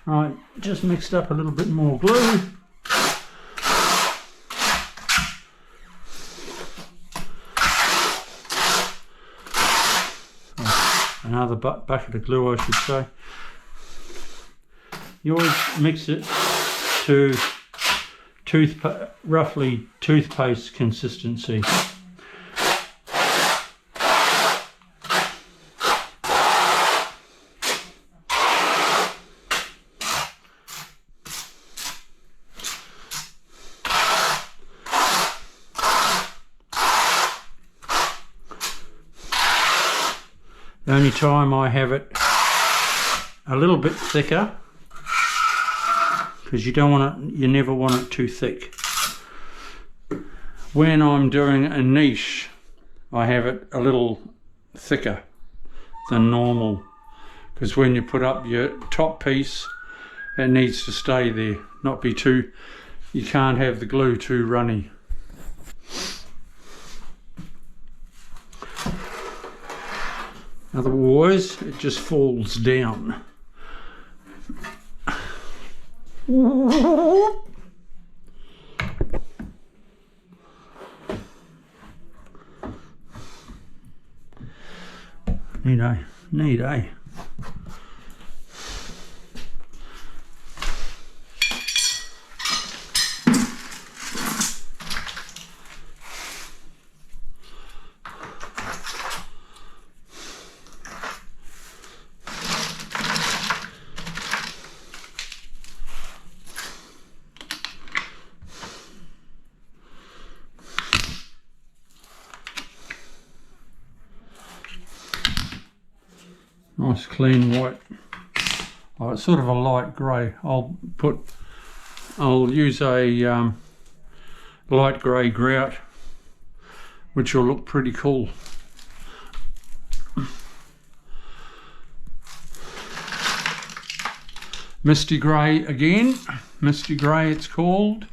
Right, just mixed up a little bit more glue. Another bucket of glue, I should say. You always mix it to roughly toothpaste consistency. The only time I have it a little bit thicker, because you never want it too thick. When I'm doing a niche, I have it a little thicker than normal, because when you put up your top piece, it needs to stay there, not be too, you can't have the glue too runny. Otherwise, it just falls down. Neat, eh? Nice clean white. Oh, it's sort of a light grey. I'll use a light grey grout, which will look pretty cool. Misty grey again. Misty grey it's called.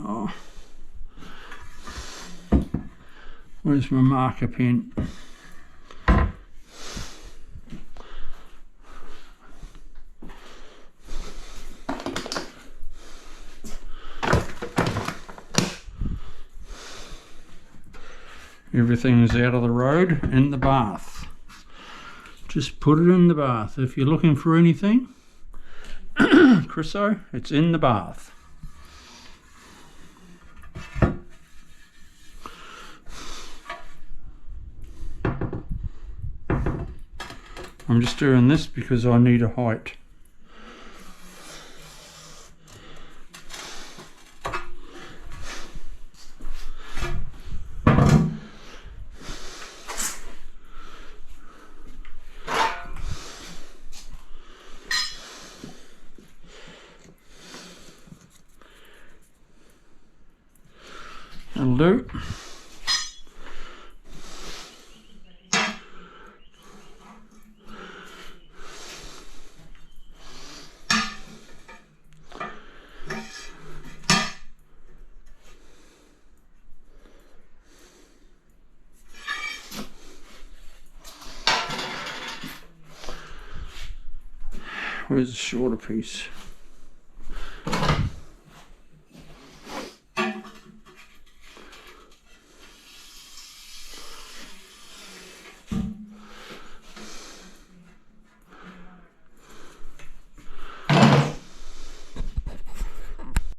Oh. Where's my marker pen? Everything is out of the road, in the bath. Just put it in the bath. If you're looking for anything, Chriso, it's in the bath. I'm just doing this because I need a height. That'll do. Where's the shorter piece?